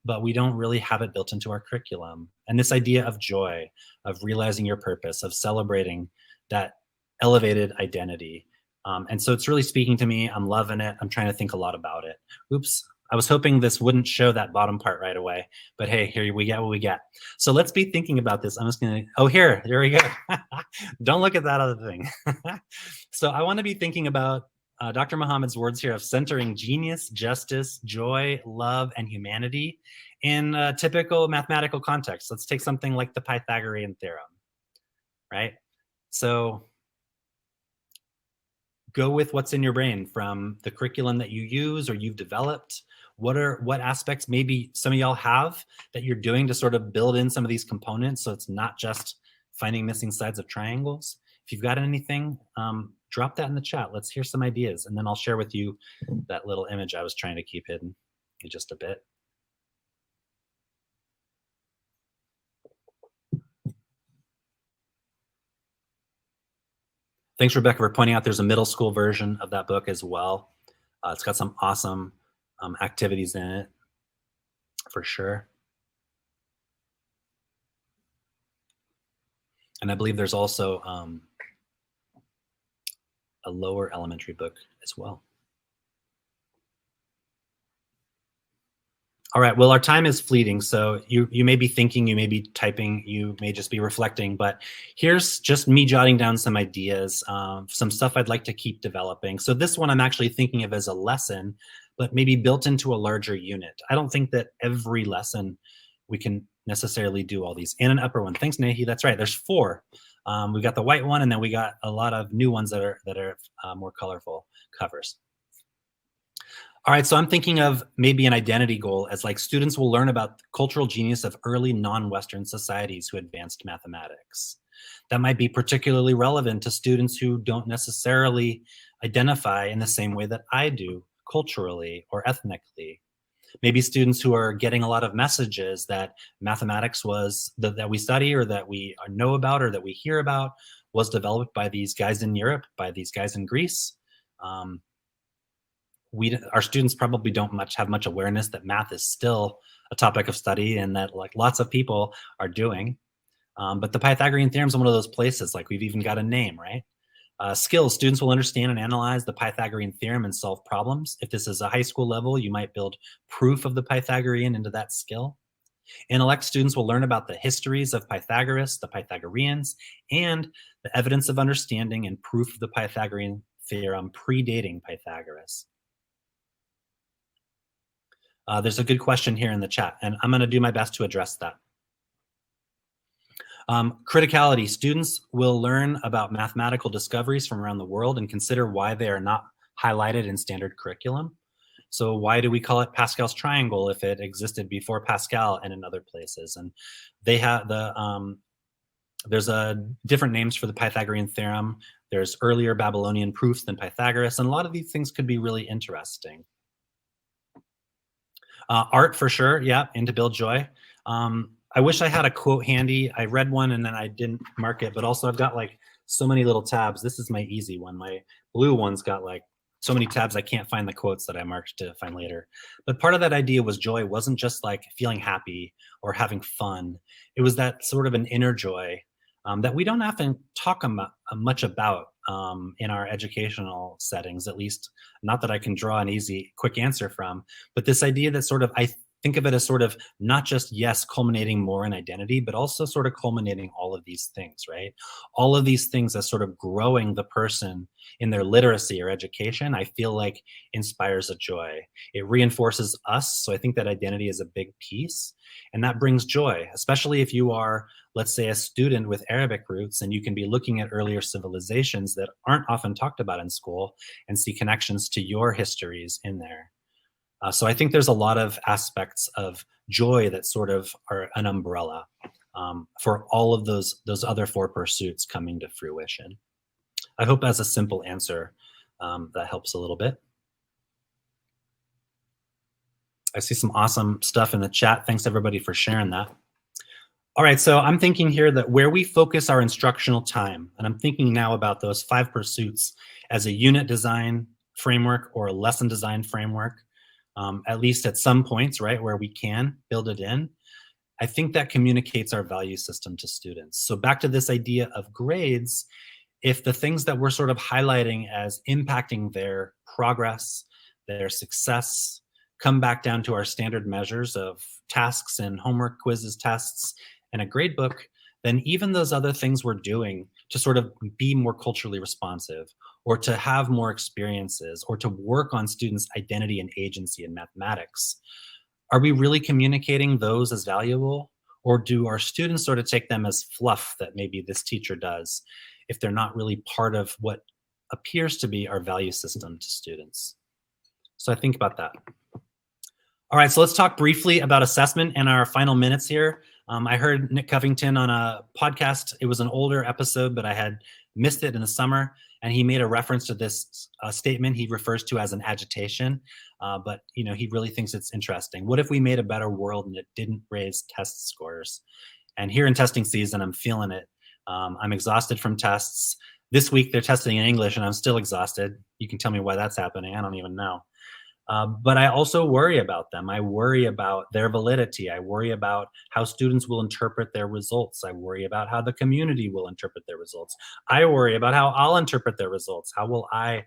but we don't really have it built into our curriculum. And this idea of joy, of realizing your purpose, of celebrating that elevated identity. And so it's really speaking to me. I'm loving it. I'm trying to think a lot about it. Oops. I was hoping this wouldn't show that bottom part right away, but hey, here we get what we get. So let's be thinking about this. I'm just gonna, there we go. Don't look at that other thing. So I wanna be thinking about Dr. Muhammad's words here of centering genius, justice, joy, love, and humanity in a typical mathematical context. Let's take something like the Pythagorean theorem, right? So go with what's in your brain from the curriculum that you use or you've developed. What aspects maybe some of y'all have that you're doing to sort of build in some of these components so it's not just finding missing sides of triangles. If you've got anything, drop that in the chat. Let's hear some ideas, and then I'll share with you that little image I was trying to keep hidden in just a bit. Thanks, Rebecca, for pointing out there's a middle school version of that book as well. It's got some awesome activities in it, for sure. And I believe there's also a lower elementary book as well. All right, well, our time is fleeting, so you may be thinking, you may be typing, you may just be reflecting, but here's just me jotting down some ideas, some stuff I'd like to keep developing. So this one I'm actually thinking of as a lesson, but maybe built into a larger unit. I don't think that every lesson we can necessarily do all these. And an upper one. Thanks, Nahi. That's right. There's 4. We got the white one, and then we got a lot of new ones that are more colorful covers. All right, so I'm thinking of maybe an identity goal as like students will learn about the cultural genius of early non-Western societies who advanced mathematics. That might be particularly relevant to students who don't necessarily identify in the same way that I do culturally or ethnically. Maybe students who are getting a lot of messages that mathematics was that we study or that we know about or that we hear about was developed by these guys in Europe, by these guys in Greece. Our students probably don't have much awareness that math is still a topic of study and that like lots of people are doing. But the Pythagorean theorem is one of those places, like we've even got a name, right? Skills, students will understand and analyze the Pythagorean theorem and solve problems. If this is a high school level, you might build proof of the Pythagorean into that skill. Intellect, students will learn about the histories of Pythagoras, the Pythagoreans, and the evidence of understanding and proof of the Pythagorean theorem predating Pythagoras. There's a good question here in the chat, and I'm going to do my best to address that. Criticality. Students will learn about mathematical discoveries from around the world and consider why they are not highlighted in standard curriculum. So why do we call it Pascal's triangle if it existed before Pascal and in other places? And they have there's different names for the Pythagorean theorem. There's earlier Babylonian proofs than Pythagoras, and a lot of these things could be really interesting. Art for sure, yeah, and to build joy. I wish I had a quote handy. I read one and then I didn't mark it, but also I've got like so many little tabs. This is my easy one. My blue one's got like so many tabs I can't find the quotes that I marked to find later. But part of that idea was joy wasn't just like feeling happy or having fun. It was that sort of an inner joy that we don't often talk much about in our educational settings, at least not that I can draw an easy, quick answer from. But this idea that sort of, I think of it as sort of not just, yes, culminating more in identity, but also sort of culminating all of these things, right? All of these things as sort of growing the person in their literacy or education, I feel like inspires a joy. It reinforces us. So I think that identity is a big piece. And that brings joy, especially if you are, let's say, a student with Arabic roots, and you can be looking at earlier civilizations that aren't often talked about in school and see connections to your histories in there. So I think there's a lot of aspects of joy that sort of are an umbrella for all of those other four pursuits coming to fruition. I hope as a simple answer that helps a little bit. I see some awesome stuff in the chat. Thanks everybody for sharing that. All right, so I'm thinking here that where we focus our instructional time, and I'm thinking now about those 5 pursuits as a unit design framework or a lesson design framework, at least at some points, right, where we can build it in. I think that communicates our value system to students. So back to this idea of grades, if the things that we're sort of highlighting as impacting their progress, their success, come back down to our standard measures of tasks and homework, quizzes, tests, and a grade book, then even those other things we're doing to sort of be more culturally responsive, or to have more experiences, or to work on students' identity and agency in mathematics, are we really communicating those as valuable? Or do our students sort of take them as fluff that maybe this teacher does if they're not really part of what appears to be our value system to students? So I think about that. All right, so let's talk briefly about assessment in our final minutes here. I heard Nick Covington on a podcast. It was an older episode, but I had missed it in the summer, and he made a reference to this statement he refers to as an agitation, but he really thinks it's interesting. What if we made a better world and it didn't raise test scores? And here in testing season, I'm feeling it. I'm exhausted from tests. This week they're testing in English and I'm still exhausted. You can tell me why that's happening. I don't even know. But I also worry about them. I worry about their validity. I worry about how students will interpret their results. I worry about how the community will interpret their results. I worry about how I'll interpret their results. How will I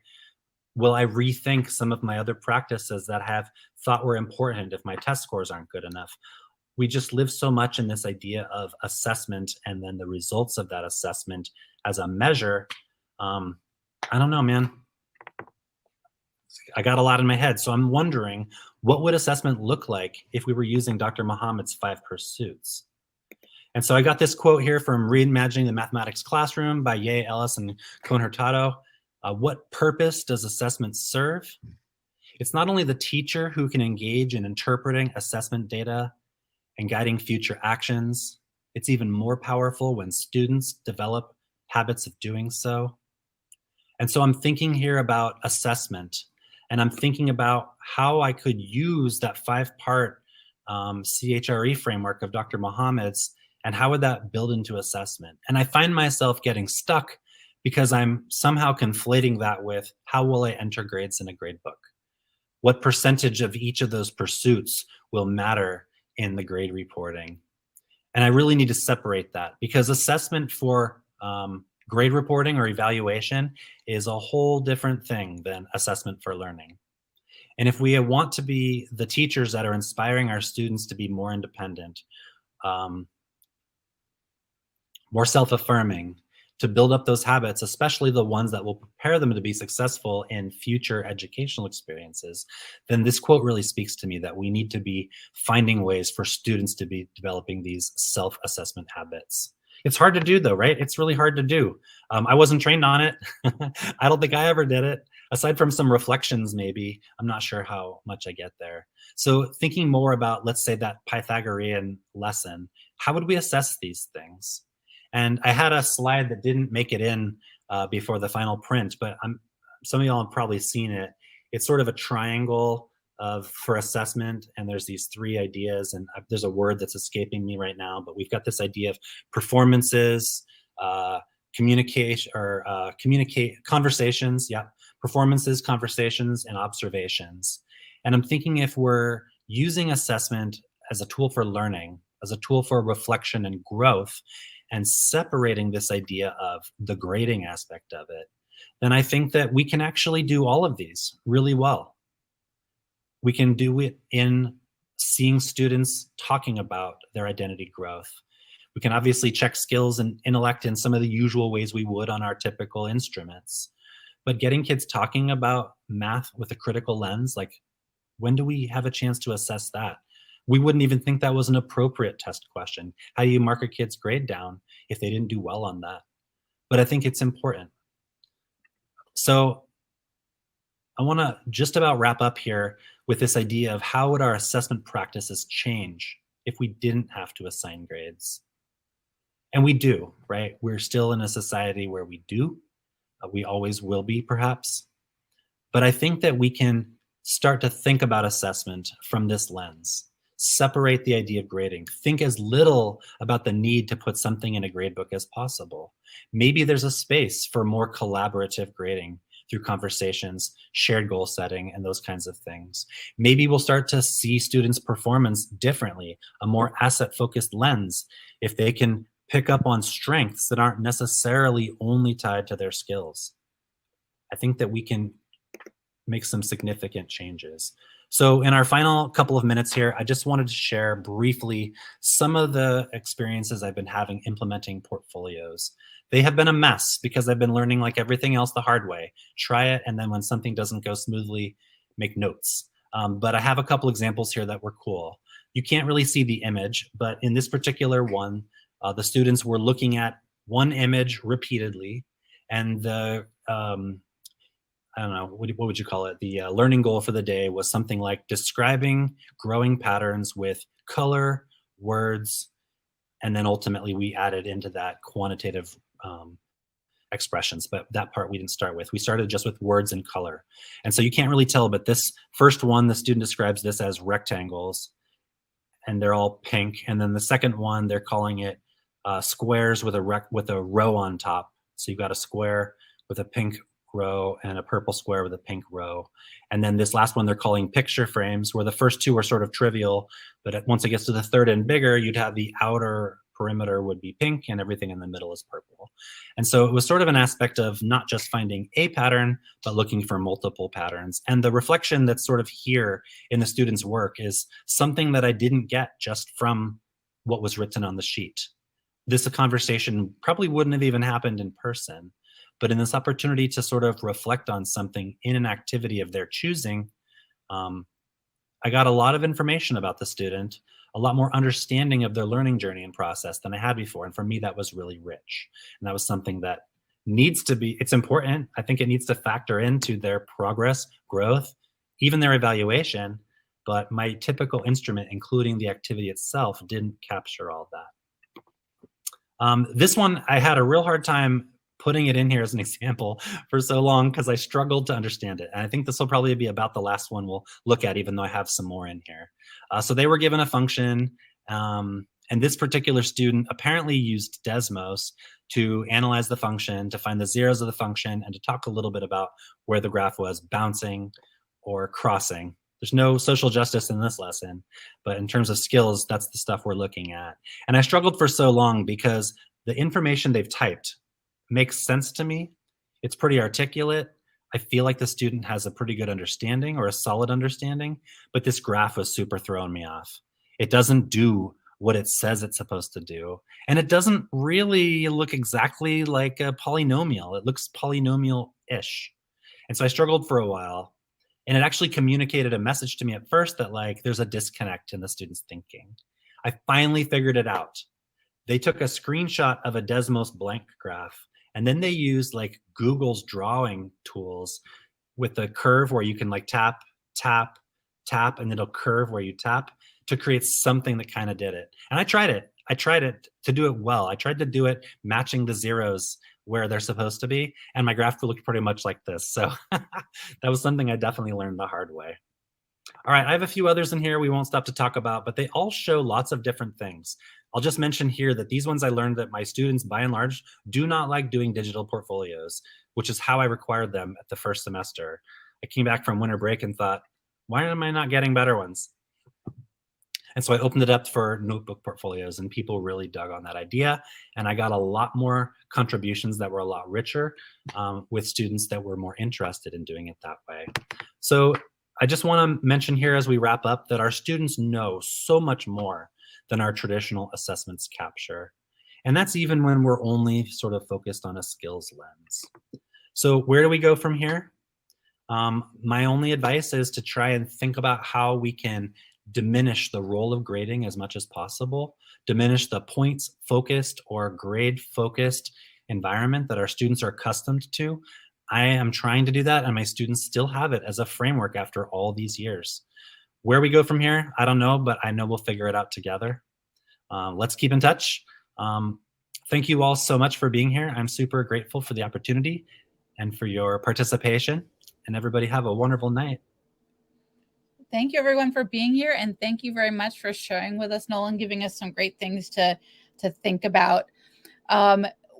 rethink some of my other practices that I have thought were important if my test scores aren't good enough? We just live so much in this idea of assessment and then the results of that assessment as a measure. I don't know, man. I got a lot in my head. So I'm wondering, what would assessment look like if we were using Dr. Muhammad's 5 pursuits? And so I got this quote here from Reimagining the Mathematics Classroom by Ye, Ellis, and Cohn Hurtado. What purpose does assessment serve? It's not only the teacher who can engage in interpreting assessment data and guiding future actions. It's even more powerful when students develop habits of doing so. And so I'm thinking here about assessment, and I'm thinking about how I could use that 5-part CHRE framework of Dr. Muhammad's, and how would that build into assessment? And I find myself getting stuck because I'm somehow conflating that with how will I enter grades in a grade book? What percentage of each of those pursuits will matter in the grade reporting? And I really need to separate that, because assessment for grade reporting or evaluation is a whole different thing than assessment for learning. And if we want to be the teachers that are inspiring our students to be more independent, more self-affirming, to build up those habits, especially the ones that will prepare them to be successful in future educational experiences, then this quote really speaks to me that we need to be finding ways for students to be developing these self-assessment habits. It's hard to do though, right? It's really hard to do. I wasn't trained on it. I don't think I ever did it. Aside from some reflections, maybe, I'm not sure how much I get there. So thinking more about, let's say, that Pythagorean lesson, how would we assess these things? And I had a slide that didn't make it in before the final print, but some of y'all have probably seen it. It's sort of a triangle for assessment, and there's these three ideas, and there's a word that's escaping me right now, but we've got this idea of performances, conversations, performances, conversations, and observations. And I'm thinking if we're using assessment as a tool for learning, as a tool for reflection and growth, and separating this idea of the grading aspect of it, then I think that we can actually do all of these really well. We can do it in seeing students talking about their identity growth. We can obviously check skills and intellect in some of the usual ways we would on our typical instruments. But getting kids talking about math with a critical lens, like, when do we have a chance to assess that? We wouldn't even think that was an appropriate test question. How do you mark a kid's grade down if they didn't do well on that? But I think it's important. So I want to just about wrap up here with this idea of how would our assessment practices change if we didn't have to assign grades? And we do, right? We're still in a society where we do. We always will be, perhaps. But I think that we can start to think about assessment from this lens. Separate the idea of grading. Think as little about the need to put something in a grade book as possible. Maybe there's a space for more collaborative grading through conversations, shared goal setting, and those kinds of things. Maybe we'll start to see students' performance differently, a more asset-focused lens, if they can pick up on strengths that aren't necessarily only tied to their skills. I think that we can make some significant changes. So in our final couple of minutes here, I just wanted to share briefly some of the experiences I've been having implementing portfolios. They have been a mess because I've been learning, like everything else, the hard way. Try it, and then when something doesn't go smoothly, make notes. But I have a couple examples here that were cool. You can't really see the image, but in this particular one, the students were looking at one image repeatedly, and the I don't know, what would you call it? The learning goal for the day was something like describing growing patterns with color, words, and then ultimately we added into that quantitative expressions, but that part we didn't start with. We started just with words and color. And so you can't really tell, but this first one, the student describes this as rectangles, and they're all pink. And then the second one, they're calling it squares with a row on top. So you've got a square with a pink row and a purple square with a pink row. And then this last one they're calling picture frames, where the first two are sort of trivial, but once it gets to the third and bigger, you'd have the outer perimeter would be pink and everything in the middle is purple. And so it was sort of an aspect of not just finding a pattern, but looking for multiple patterns. And the reflection that's sort of here in the students' work is something that I didn't get just from what was written on the sheet. This conversation probably wouldn't have even happened in person, but in this opportunity to sort of reflect on something in an activity of their choosing, I got a lot of information about the student, a lot more understanding of their learning journey and process than I had before. And for me, that was really rich. And that was something that needs to be, it's important. I think it needs to factor into their progress, growth, even their evaluation. But my typical instrument, including the activity itself, didn't capture all that. This one, I had a real hard time putting it in here as an example for so long because I struggled to understand it. And I think this will probably be about the last one we'll look at, even though I have some more in here. So they were given a function, and this particular student apparently used Desmos to analyze the function, to find the zeros of the function, and to talk a little bit about where the graph was bouncing or crossing. There's no social justice in this lesson, but in terms of skills, that's the stuff we're looking at. And I struggled for so long because the information they've typed makes sense to me. It's pretty articulate. I feel like the student has a pretty good understanding or a solid understanding, but this graph was super throwing me off. It doesn't do what it says it's supposed to do. And it doesn't really look exactly like a polynomial. It looks polynomial-ish. And so I struggled for a while, and it actually communicated a message to me at first that like there's a disconnect in the student's thinking. I finally figured it out. They took a screenshot of a Desmos blank graph, and then they used like Google's drawing tools with the curve where you can like tap, tap, tap, and it'll curve where you tap to create something that kind of did it. And I tried it. I tried it to do it well. I tried to do it matching the zeros where they're supposed to be, and my graph looked pretty much like this. So that was something I definitely learned the hard way. All right, I have a few others in here we won't stop to talk about, but they all show lots of different things. I'll just mention here that these ones I learned that my students, by and large, do not like doing digital portfolios, which is how I required them at the first semester. I came back from winter break and thought, why am I not getting better ones? And so I opened it up for notebook portfolios, and people really dug on that idea. And I got a lot more contributions that were a lot richer with students that were more interested in doing it that way. So I just want to mention here as we wrap up that our students know so much more than our traditional assessments capture. And that's even when we're only sort of focused on a skills lens. So where do we go from here? My only advice is to try and think about how we can diminish the role of grading as much as possible, diminish the points focused or grade focused environment that our students are accustomed to. I am trying to do that, and my students still have it as a framework after all these years. Where we go from here, I don't know, but I know we'll figure it out together. Let's keep in touch. Thank you all so much for being here. I'm super grateful for the opportunity and for your participation, and everybody have a wonderful night. Thank you everyone for being here, and thank you very much for sharing with us, Nolan, giving us some great things to think about.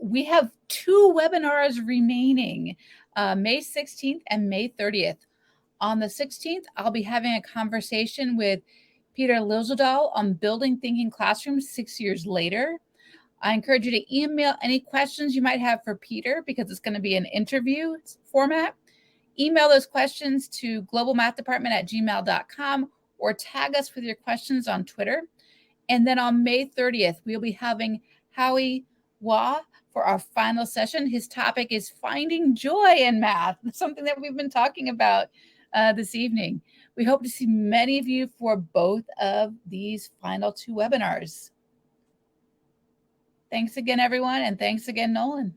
We have 2 webinars remaining, May 16th and May 30th. On the 16th, I'll be having a conversation with Peter Liljedahl on building thinking classrooms 6 years later. I encourage you to email any questions you might have for Peter because it's going to be an interview format. Email those questions to globalmathdepartment@gmail.com or tag us with your questions on Twitter. And then on May 30th, we'll be having Howie Waugh for our final session. His topic is finding joy in math, something that we've been talking about this evening. We hope to see many of you for both of these final 2 webinars. Thanks again, everyone, and thanks again, Nolan.